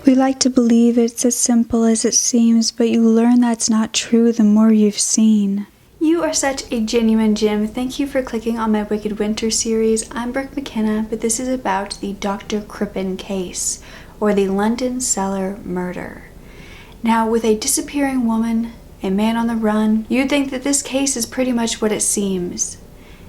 We like to believe it's as simple as it seems, but you learn that's not true the more you've seen. You are such a genuine gem. Thank you for clicking on my Wicked Winter series. I'm Brooke Makenna, but this is about the Dr. Crippen case, or the London Cellar murder. Now, with a disappearing woman, a man on the run, you'd think that this case is pretty much what it seems,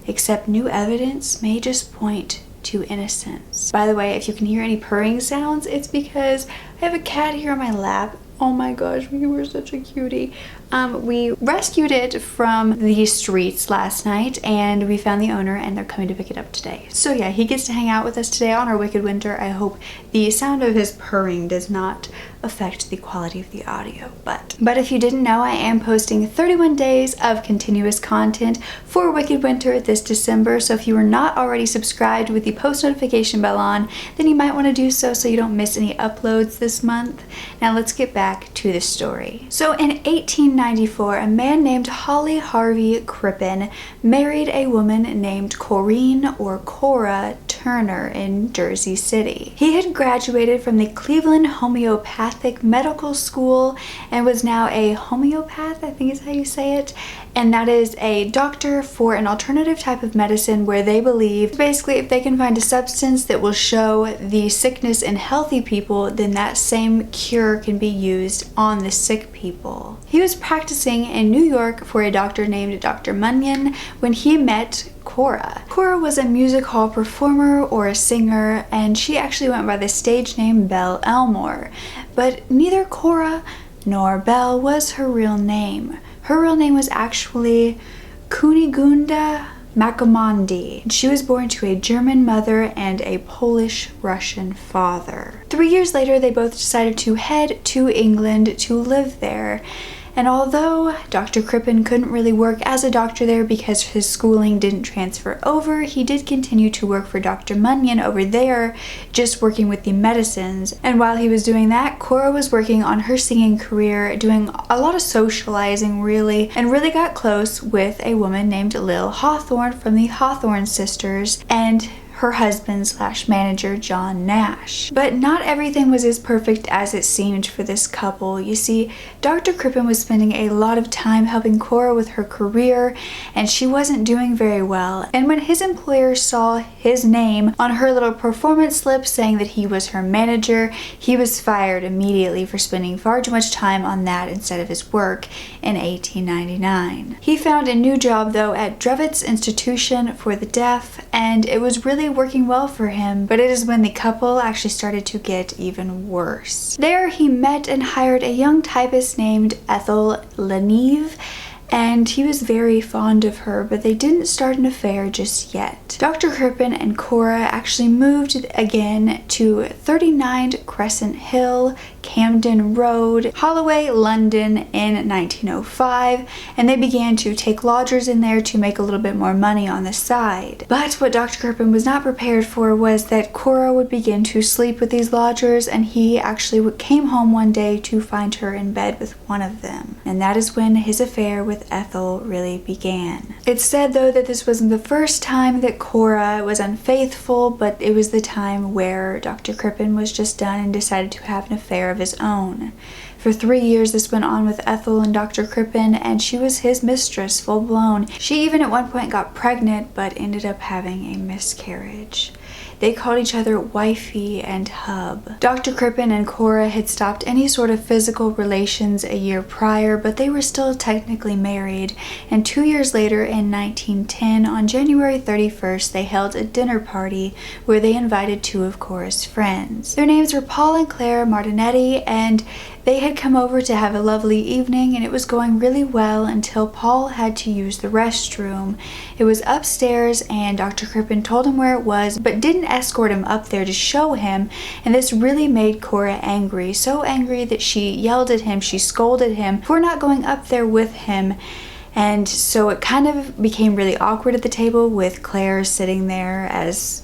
except new evidence may just point to innocence. By the way, if you can hear any purring sounds, it's because I have a cat here on my lap. Oh my gosh, you were such a cutie. We rescued it from the streets last night and we found the owner and they're coming to pick it up today. So yeah, he gets to hang out with us today on our Wicked Winter. I hope the sound of his purring does not affect the quality of the audio. But if you didn't know, I am posting 31 days of continuous content for Wicked Winter this December. So if you are not already subscribed with the post notification bell on, then you might want to do so you don't miss any uploads this month. Now let's get back to the story. So in 1894, a man named Holly Harvey Crippen married a woman named Corinne or Cora Turner in Jersey City. He had graduated from the Cleveland Homeopathic Medical School and was now a homeopath, I think is how you say it, and that is a doctor for an alternative type of medicine where they believe basically if they can find a substance that will show the sickness in healthy people, then that same cure can be used on the sick people. He was practicing in New York for a doctor named Dr. Munyon when he met Cora. Cora was a music hall performer or a singer, and she actually went by the stage name Belle Elmore. But neither Cora nor Belle was her real name. Her real name was actually Kunigunda Makemondi. She was born to a German mother and a Polish-Russian father. 3 years later, they both decided to head to England to live there. And although Dr. Crippen couldn't really work as a doctor there because his schooling didn't transfer over, he did continue to work for Dr. Munyon over there, just working with the medicines. And while he was doing that, Cora was working on her singing career, doing a lot of socializing really, and really got close with a woman named Lil Hawthorne from the Hawthorne sisters and her husband/manager John Nash. But not everything was as perfect as it seemed for this couple. You see, Dr. Crippen was spending a lot of time helping Cora with her career and she wasn't doing very well. And when his employer saw his name on her little performance slip saying that he was her manager, he was fired immediately for spending far too much time on that instead of his work in 1899. He found a new job though at Drevitt's Institution for the Deaf, and it was really working well for him, but it is when the couple actually started to get even worse. There he met and hired a young typist named Ethel Leneve, and he was very fond of her, but they didn't start an affair just yet. Dr. Crippen and Cora actually moved again to 39 Crescent Hill, Camden Road, Holloway, London in 1905, and they began to take lodgers in there to make a little bit more money on the side. But what Dr. Crippen was not prepared for was that Cora would begin to sleep with these lodgers, and he actually came home one day to find her in bed with one of them. And that is when his affair with Ethel really began. It's said though that this wasn't the first time that Cora was unfaithful, but it was the time where Dr. Crippen was just done and decided to have an affair of his own. For 3 years this went on with Ethel and Dr. Crippen, and she was his mistress full blown. She even at one point got pregnant but ended up having a miscarriage. They called each other wifey and hub. Dr. Crippen and Cora had stopped any sort of physical relations a year prior, but they were still technically married, and 2 years later in 1910, on January 31st, they held a dinner party where they invited 2 of Cora's friends. Their names were Paul and Claire Martinetti, and they had come over to have a lovely evening, and it was going really well until Paul had to use the restroom. It was upstairs, and Dr. Crippen told him where it was, but didn't escort him up there to show him, and this really made Cora angry. So angry that she yelled at him, she scolded him for not going up there with him. And so it kind of became really awkward at the table with Claire sitting there as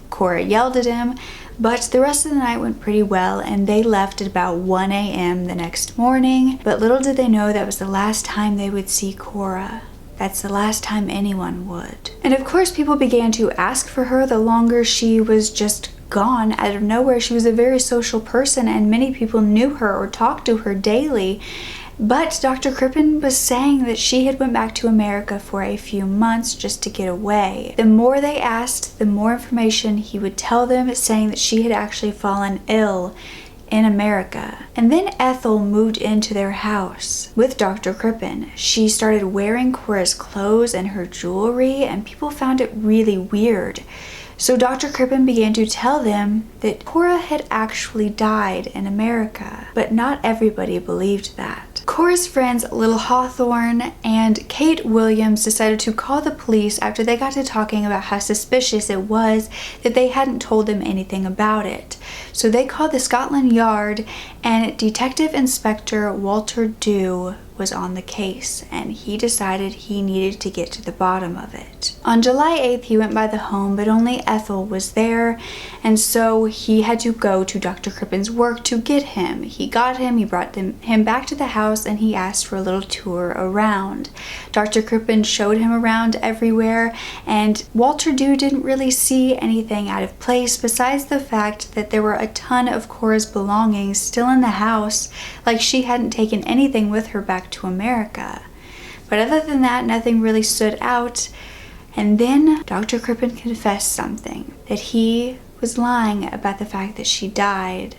Cora yelled at him. But the rest of the night went pretty well, and they left at about 1 a.m. the next morning. But little did they know that was the last time they would see Cora. That's the last time anyone would. And of course people began to ask for her the longer she was just gone out of nowhere. She was a very social person and many people knew her or talked to her daily. But Dr. Crippen was saying that she had went back to America for a few months just to get away. The more they asked, the more information he would tell them, saying that she had actually fallen ill in America. And then Ethel moved into their house with Dr. Crippen. She started wearing Cora's clothes and her jewelry, and people found it really weird. So Dr. Crippen began to tell them that Cora had actually died in America, but not everybody believed that. Cora's friends Little Hawthorne and Kate Williams decided to call the police after they got to talking about how suspicious it was that they hadn't told them anything about it. So they called the Scotland Yard, and Detective Inspector Walter Dew was on the case, and he decided he needed to get to the bottom of it. On July 8th, he went by the home, but only Ethel was there, and so he had to go to Dr. Crippen's work to get him. He got him, he brought him back to the house, and he asked for a little tour around. Dr. Crippen showed him around everywhere, and Walter Dew didn't really see anything out of place besides the fact that there were a ton of Cora's belongings still in the house, like she hadn't taken anything with her back to America. But other than that, nothing really stood out. And then Dr. Crippen confessed something, that he was lying about the fact that she died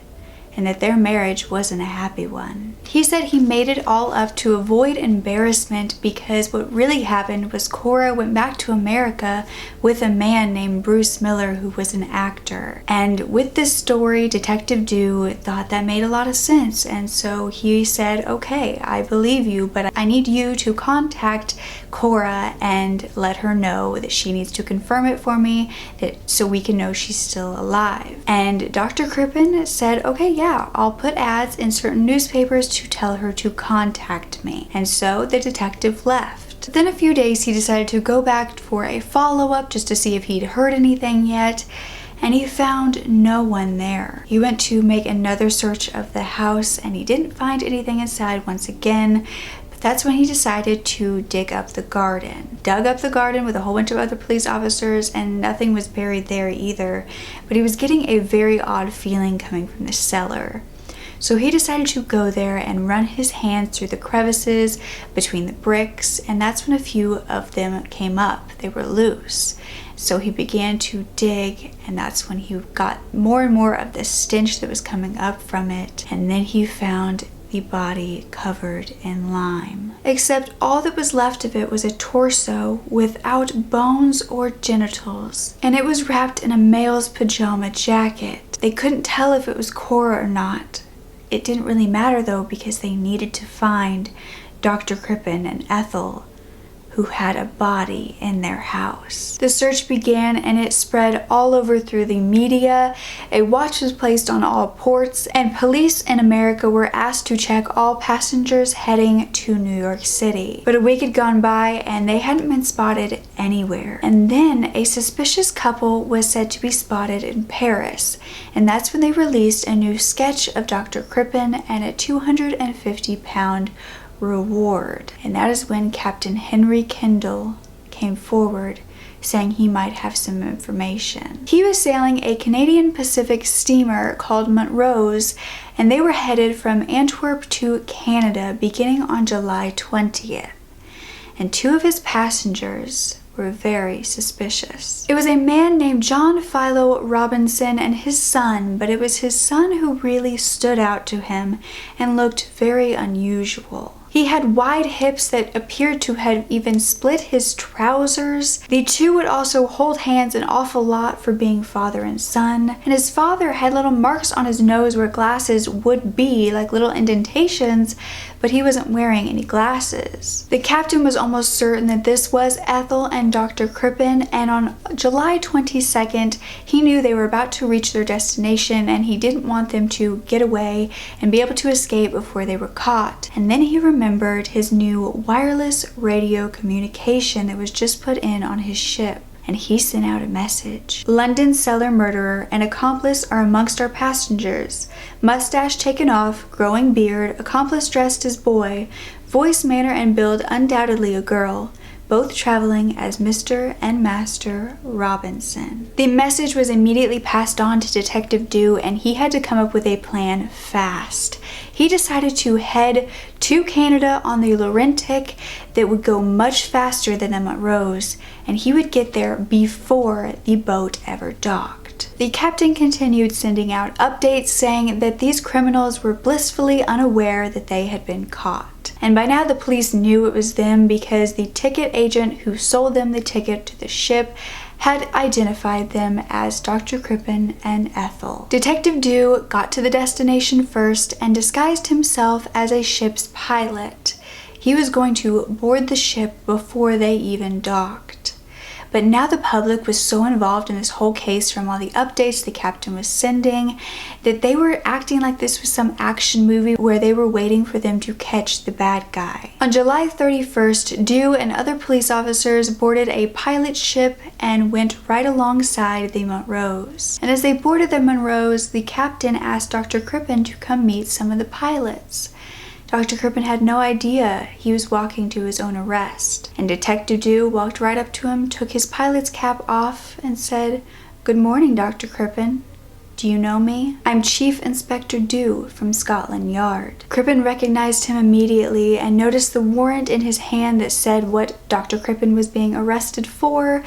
and that their marriage wasn't a happy one. He said he made it all up to avoid embarrassment because what really happened was Cora went back to America with a man named Bruce Miller who was an actor. And with this story, Detective Dew thought that made a lot of sense, and so he said, okay, I believe you, but I need you to contact Cora and let her know that she needs to confirm it for me, so we can know she's still alive. And Dr. Crippen said, okay, yeah, I'll put ads in certain newspapers to tell her to contact me. And so the detective left. Then a few days he decided to go back for a follow-up just to see if he'd heard anything yet, and he found no one there. He went to make another search of the house and he didn't find anything inside once again. That's when he decided to dig up the garden. Dug up the garden with a whole bunch of other police officers, and nothing was buried there either. But he was getting a very odd feeling coming from the cellar. So he decided to go there and run his hands through the crevices between the bricks, and that's when a few of them came up. They were loose. So he began to dig, and that's when he got more and more of the stench that was coming up from it. And then he found the body covered in lime. Except all that was left of it was a torso without bones or genitals, and it was wrapped in a male's pajama jacket. They couldn't tell if it was Cora or not. It didn't really matter though, because they needed to find Dr. Crippen and Ethel, who had a body in their house. The search began and it spread all over through the media. A watch was placed on all ports, and police in America were asked to check all passengers heading to New York City. But a week had gone by and they hadn't been spotted anywhere. And then a suspicious couple was said to be spotted in Paris, and that's when they released a new sketch of Dr. Crippen and a 250-pound reward. And that is when Captain Henry Kendall came forward saying he might have some information. He was sailing a Canadian Pacific steamer called Montrose, and they were headed from Antwerp to Canada beginning on July 20th. And two of his passengers were very suspicious. It was a man named John Philo Robinson and his son, but it was his son who really stood out to him and looked very unusual. He had wide hips that appeared to have even split his trousers. The two would also hold hands an awful lot for being father and son. And his father had little marks on his nose where glasses would be, like little indentations, but he wasn't wearing any glasses. The captain was almost certain that this was Ethel and Dr. Crippen, and on July 22nd, he knew they were about to reach their destination and he didn't want them to get away and be able to escape before they were caught. And then he remembered his new wireless radio communication that was just put in on his ship. And he sent out a message. London Cellar murderer and accomplice are amongst our passengers. Mustache taken off, growing beard, accomplice dressed as boy, voice, manner, and build undoubtedly a girl. both traveling as Mr. and Master Robinson. The message was immediately passed on to Detective Dew, and he had to come up with a plan fast. He decided to head to Canada on the Laurentic that would go much faster than the Montrose, and he would get there before the boat ever docked. The captain continued sending out updates saying that these criminals were blissfully unaware that they had been caught. And by now the police knew it was them because the ticket agent who sold them the ticket to the ship had identified them as Dr. Crippen and Ethel. Detective Dew got to the destination first and disguised himself as a ship's pilot. He was going to board the ship before they even docked. But now the public was so involved in this whole case from all the updates the captain was sending that they were acting like this was some action movie where they were waiting for them to catch the bad guy. On July 31st, Dew and other police officers boarded a pilot ship and went right alongside the Montrose. And as they boarded the Montrose, the captain asked Dr. Crippen to come meet some of the pilots. Dr. Crippen had no idea he was walking to his own arrest, and Detective Dew walked right up to him, took his pilot's cap off, and said, "Good morning, Dr. Crippen. Do you know me? I'm Chief Inspector Dew from Scotland Yard." Crippen recognized him immediately and noticed the warrant in his hand that said what Dr. Crippen was being arrested for,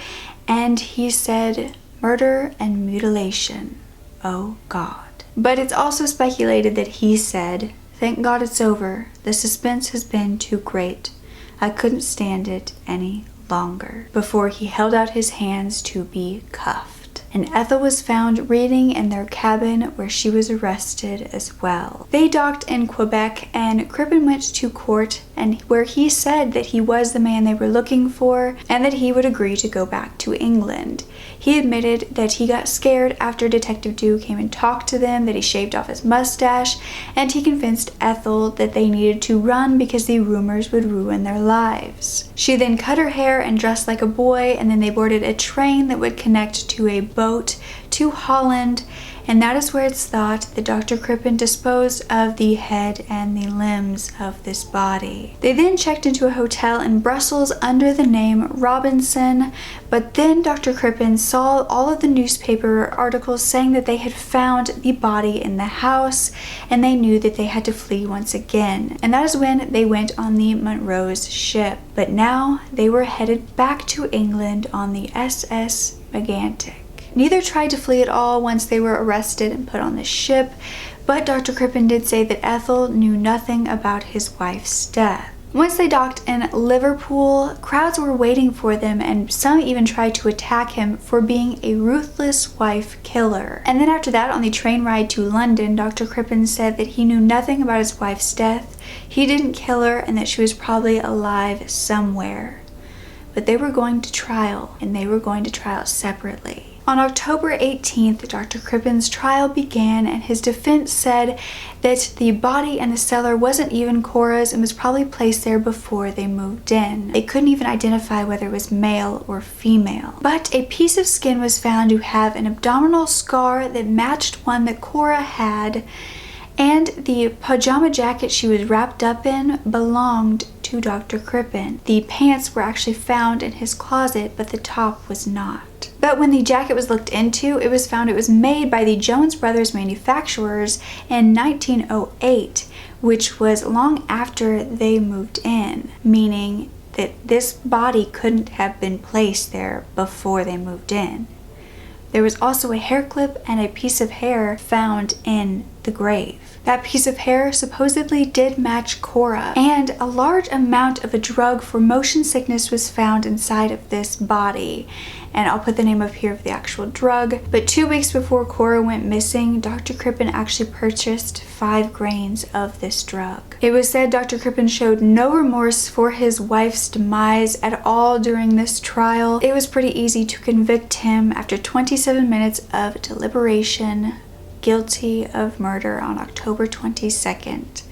and he said, "Murder and mutilation. Oh God." But it's also speculated that he said, "Thank God it's over. The suspense has been too great. I couldn't stand it any longer," before he held out his hands to be cuffed. And Ethel was found reading in their cabin where she was arrested as well. They docked in Quebec, and Crippen went to court and where he said that he was the man they were looking for and that he would agree to go back to England. He admitted that he got scared after Detective Dew came and talked to them, that he shaved off his mustache, and he convinced Ethel that they needed to run because the rumors would ruin their lives. She then cut her hair and dressed like a boy, and then they boarded a train that would connect to a boat to Holland, and that is where it's thought that Dr. Crippen disposed of the head and the limbs of this body. They then checked into a hotel in Brussels under the name Robinson, but then Dr. Crippen saw all of the newspaper articles saying that they had found the body in the house, and they knew that they had to flee once again. And that is when they went on the Montrose ship. But now they were headed back to England on the SS Makenna. Neither tried to flee at all once they were arrested and put on the ship, but Dr. Crippen did say that Ethel knew nothing about his wife's death. Once they docked in Liverpool, crowds were waiting for them, and some even tried to attack him for being a ruthless wife killer. And then after that, on the train ride to London, Dr. Crippen said that he knew nothing about his wife's death, he didn't kill her, and that she was probably alive somewhere. But they were going to trial, and they were going to trial separately. On October 18th, Dr. Crippen's trial began, and his defense said that the body in the cellar wasn't even Cora's and was probably placed there before they moved in. They couldn't even identify whether it was male or female. But a piece of skin was found to have an abdominal scar that matched one that Cora had, and the pajama jacket she was wrapped up in belonged to Dr. Crippen. The pants were actually found in his closet, but the top was not. But when the jacket was looked into, it was found it was made by the Jones Brothers manufacturers in 1908, which was long after they moved in, meaning that this body couldn't have been placed there before they moved in. There was also a hair clip and a piece of hair found in the grave. That piece of hair supposedly did match Cora, and a large amount of a drug for motion sickness was found inside of this body. And I'll put the name up here of the actual drug. But 2 weeks before Cora went missing, Dr. Crippen actually purchased 5 grains of this drug. It was said Dr. Crippen showed no remorse for his wife's demise at all during this trial. It was pretty easy to convict him after 27 minutes of deliberation, guilty of murder on October 22nd,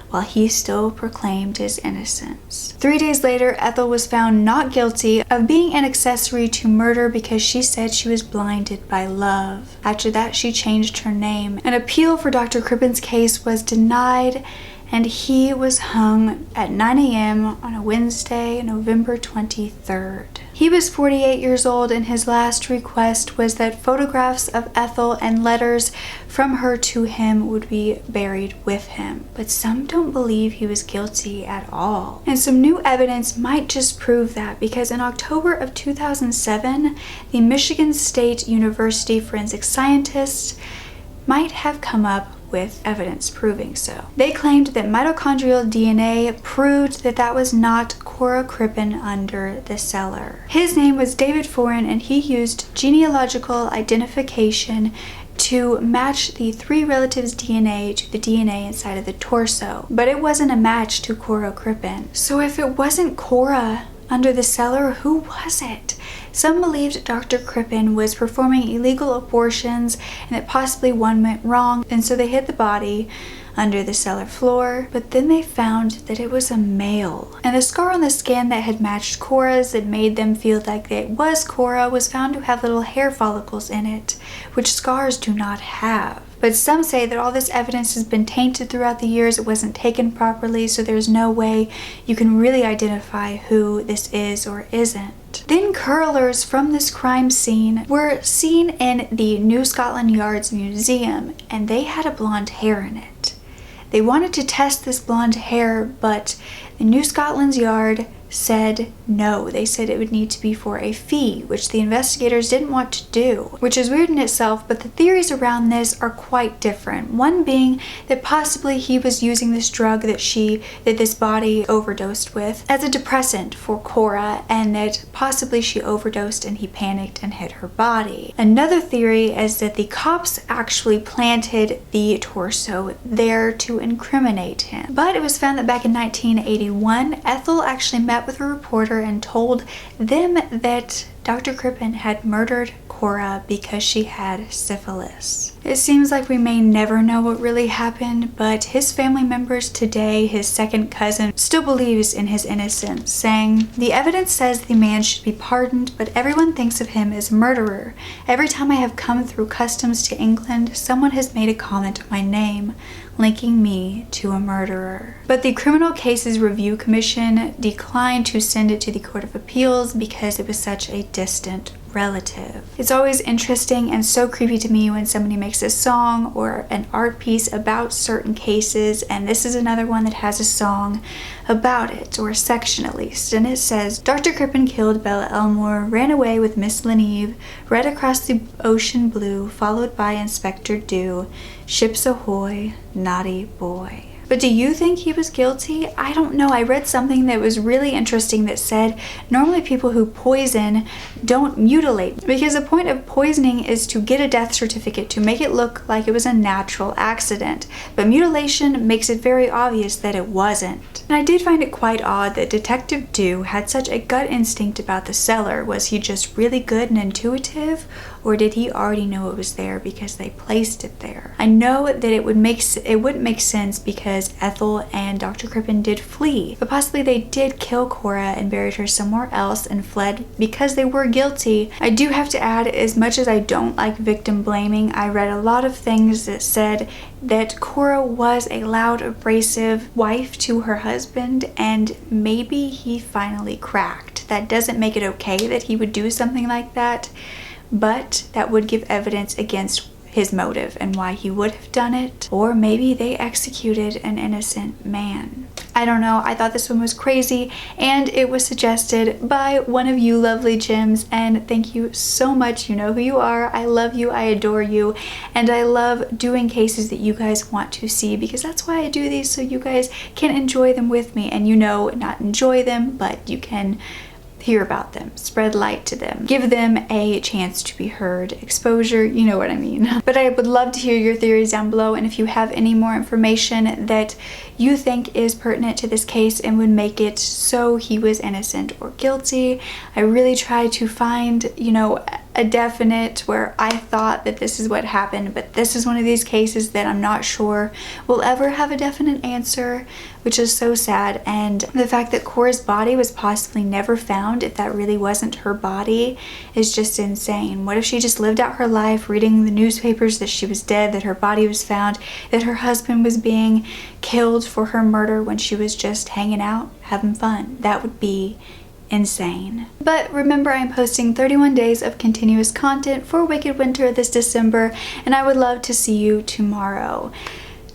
while he still proclaimed his innocence. 3 days later, Ethel was found not guilty of being an accessory to murder because she said she was blinded by love. After that, she changed her name. An appeal for Dr. Crippen's case was denied, and he was hung at 9 a.m. on a Wednesday, November 23rd. He was 48 years old, and his last request was that photographs of Ethel and letters from her to him would be buried with him. But some don't believe he was guilty at all. And some new evidence might just prove that, because in October of 2007, the Michigan State University forensic scientists might have come up with evidence proving so. They claimed that mitochondrial DNA proved that that was not Cora Crippen under the cellar. His name was David Foran, and he used genealogical identification to match the 3 relatives' DNA to the DNA inside of the torso. But it wasn't a match to Cora Crippen. So if it wasn't Cora under the cellar, who was it? Some believed Dr. Crippen was performing illegal abortions and that possibly one went wrong, and so they hid the body under the cellar floor. But then they found that it was a male. And the scar on the skin that had matched Cora's, that made them feel like it was Cora, was found to have little hair follicles in it, which scars do not have. But some say that all this evidence has been tainted throughout the years. It wasn't taken properly, so there's no way you can really identify who this is or isn't. Then curlers from this crime scene were seen in the New Scotland Yard's museum, and they had a blonde hair in it. They wanted to test this blonde hair, but the New Scotland Yard said no. They said it would need to be for a fee, which the investigators didn't want to do, which is weird in itself, but the theories around this are quite different. One being that possibly he was using this drug that this body overdosed with as a depressant for Cora, and that possibly she overdosed and he panicked and hit her body. Another theory is that the cops actually planted the torso there to incriminate him. But it was found that back in 1981, Ethel actually met with a reporter and told them that Dr. Crippen had murdered Cora because she had syphilis. It seems like we may never know what really happened, but his family members today, his second cousin, still believes in his innocence, saying, "The evidence says the man should be pardoned, but everyone thinks of him as a murderer. Every time I have come through customs to England, someone has made a comment on my name, linking me to a murderer." But the Criminal Cases Review Commission declined to send it to the Court of Appeals because it was such a distant relative. It's always interesting and so creepy to me when somebody makes a song or an art piece about certain cases, and this is another one that has a song about it, or a section at least, and it says, "Dr. Crippen killed Bella Elmore, ran away with Miss Leneve, read across the ocean blue, followed by Inspector Dew, ships ahoy, naughty boy." But do you think he was guilty? I don't know. I read something that was really interesting that said normally people who poison don't mutilate, because the point of poisoning is to get a death certificate to make it look like it was a natural accident. But mutilation makes it very obvious that it wasn't. And I did find it quite odd that Detective Dew had such a gut instinct about the cellar. Was he just really good and intuitive? Or did he already know it was there because they placed it there? I know that it wouldn't make sense because Ethel and Dr. Crippen did flee, but possibly they did kill Cora and buried her somewhere else and fled because they were guilty. I do have to add, as much as I don't like victim blaming, I read a lot of things that said that Cora was a loud, abrasive wife to her husband, and maybe he finally cracked. That doesn't make it okay that he would do something like that, but that would give evidence against his motive and why he would have done it. Or maybe they executed an innocent man. I don't know. I thought this one was crazy, and it was suggested by one of you lovely gems, and thank you so much. You know who you are. I love you, I adore you, and I love doing cases that you guys want to see, because that's why I do these, so you guys can enjoy them with me, and not enjoy them, but you can hear about them, spread light to them, give them a chance to be heard, exposure, you know what I mean. But I would love to hear your theories down below, and if you have any more information that you think is pertinent to this case and would make it so he was innocent or guilty. I really try to find, a definite where I thought that this is what happened, but this is one of these cases that I'm not sure will ever have a definite answer, which is so sad. And the fact that Cora's body was possibly never found, if that really wasn't her body, is just insane. What if she just lived out her life reading the newspapers that she was dead, that her body was found, that her husband was being killed for her murder when she was just hanging out, having fun? That would be insane. But remember, I'm posting 31 days of continuous content for Wicked Winter this December, and I would love to see you tomorrow.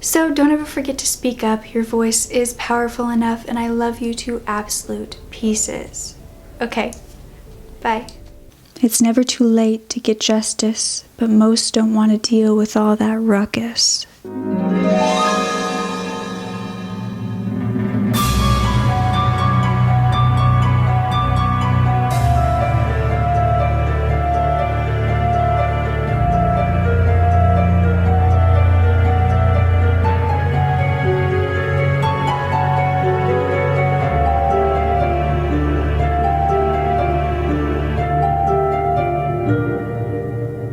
So don't ever forget to speak up. Your voice is powerful enough, and I love you to absolute pieces. Okay, bye. It's never too late to get justice, but most don't want to deal with all that ruckus.